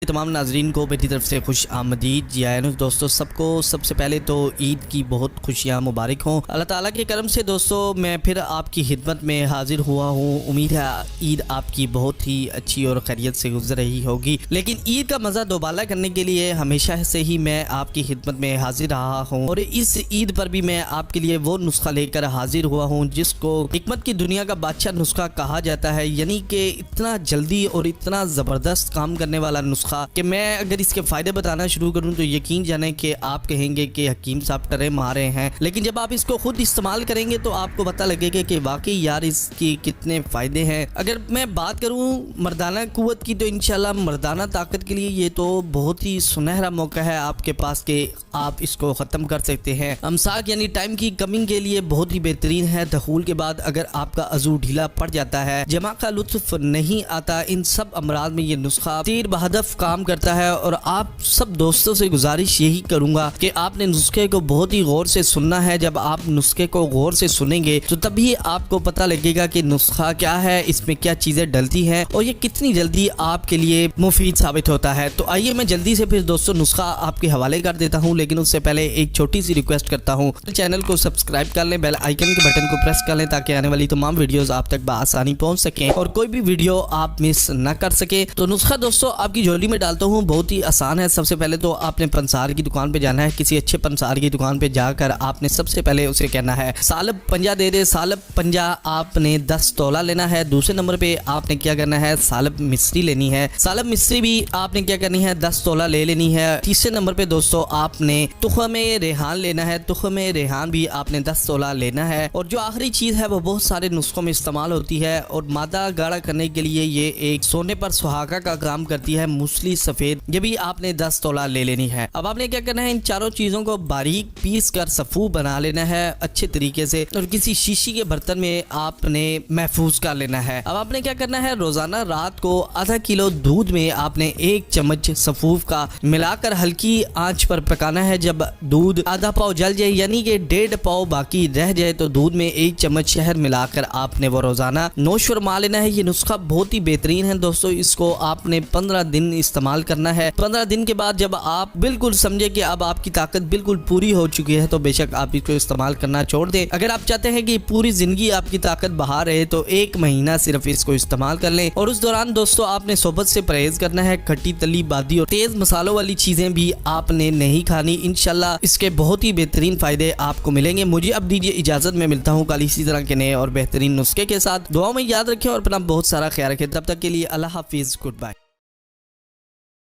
तमाम नाजरीन को मेरी तरफ से खुश आमदीद। जी आया दोस्तों, सबको सबसे पहले तो ईद की बहुत खुशियाँ मुबारक हों। अल्लाह ताला के करम से दोस्तों मैं फिर आपकी खिदमत में हाजिर हुआ हूँ। उम्मीद है ईद आपकी बहुत ही अच्छी और खैरियत से गुजर रही होगी। लेकिन ईद का मज़ा दोबारा करने के लिए हमेशा से ही मैं आपकी खिदमत में हाजिर रहा हूँ और इस ईद पर भी मैं आपके लिए वो नुस्खा लेकर हाजिर हुआ हूँ जिसको हिकमत की दुनिया का बादशाह नुस्खा कहा जाता है। यानी कि इतना जल्दी और इतना ज़बरदस्त काम करने वाला नुस्खा कि मैं अगर इसके फ़ायदे बताना शुरू करूं तो यकीन जाने कि आप कहेंगे कि हकीम साहब टरे मारे हैं। लेकिन जब आप इसको खुद इस्तेमाल करेंगे तो आपको पता लगेगा कि वाकई यार इसकी कितने फ़ायदे हैं। अगर मैं बात करूं मर्दाना कुव्वत की तो इंशाल्लाह मर्दाना ताकत के लिए ये तो बहुत ही सुनहरा मौका है आपके पास कि आप इसको ख़त्म कर सकते हैं। अमसाक यानी टाइम की कमी के लिए बहुत ही बेहतरीन है। दखूल के बाद अगर आपका अज़ू ढीला पड़ जाता है, जमा का लुत्फ नहीं आता, इन सब अमराज में ये नुस्खा तीर बहदफ काम करता है। और आप सब दोस्तों से गुजारिश यही करूंगा कि आपने नुस्खे को बहुत ही गौर से सुनना है। जब आप नुस्खे को गौर से सुनेंगे तो तभी आपको पता लगेगा कि नुस्खा क्या है, इसमें क्या चीज़ें डलती हैं और ये कितनी जल्दी आपके लिए मुफीद साबित होता है। तो आइए मैं जल्दी से फिर दोस्तों नुस्खा आपके हवाले कर देता हूँ। लेकिन उससे पहले एक छोटी सी रिक्वेस्ट करता हूँ, चैनल को सब्सक्राइब कर लें, बेल आइकन के बटन को प्रेस कर लें ताकि आने वाली तमाम वीडियोस आप तक बआसानी पहुँच सकें और कोई भी वीडियो आप मिस न कर सके। तो नुस्खा दोस्तों आपकी झोली में डालता हूँ, बहुत ही आसान है। सबसे पहले तो आपने पंसार की दुकान पे जाना है। किसी अच्छे पंसार की दुकान पे जाकर आपने सबसे पहले उसे कहना है सालब पंजा दे दे। सालब पंजा आपने 10 तोला लेना है। दूसरे नंबर पे आपने क्या करना है, सालब मिस्री लेनी है। सालब मिस्री भी आपने क्या करनी है, 10 तोला ले लेनी है। तीसरे नंबर पे दोस्तों आपने तुखमे रेहान लेना है। तुखमे रेहान भी आपने 10 तोला लेना है। और जो आखिरी चीज है वो बहुत सारे नुस्खों में इस्तेमाल होती है और मादा गाढ़ा करने के लिए ये एक सोने पर सुहागा का काम करती है, मूसली सफेद। ये भी आपने 10 तोला ले लेनी है। अब आपने क्या करना है, इन चारों चीजों को बारीक पीस कर सफू बना लेना है अच्छे तरीके से और किसी शीशी के बर्तन में आपने महफूज कर लेना है। अब आपने क्या करना है, रोजाना रात को आधा किलो दूध में आपने 1 चम्मच सफूफ का मिलाकर हल्की आंच पर पकाना है। जब दूध आधा पाव जल जाए यानी कि 1.5 पाव बाकी रह जाए तो दूध में 1 चम्मच शहद मिलाकर आपने वो रोजाना नोश फरमा लेना है। ये नुस्खा बहुत ही बेहतरीन है दोस्तों, इसको आपने 15 दिन इस्तेमाल करना है। 15 दिन के बाद जब आप बिल्कुल समझे कि अब आपकी ताकत बिल्कुल पूरी हो चुकी है तो बेशक आप इसको इस्तेमाल करना छोड़ दें। अगर आप चाहते हैं कि पूरी जिंदगी आपकी ताकत बहा रहे तो 1 महीना सिर्फ इसको इस्तेमाल कर लें। और उस दौरान दोस्तों आपने सोबत से परहेज करना है। खट्टी तली बादी और तेज मसालों वाली चीजें भी आपने नहीं खानी। इंशाल्लाह इसके बहुत ही बेहतरीन फायदे आपको मिलेंगे। मुझे अब दीजिए इजाजत, में मिलता हूँ कल इसी तरह के नए और बेहतरीन नुस्खे के साथ। दुआओं में याद रखें और अपना बहुत सारा ख्याल रखें। तब तक के लिए अल्लाह हाफिज, गुड बाय।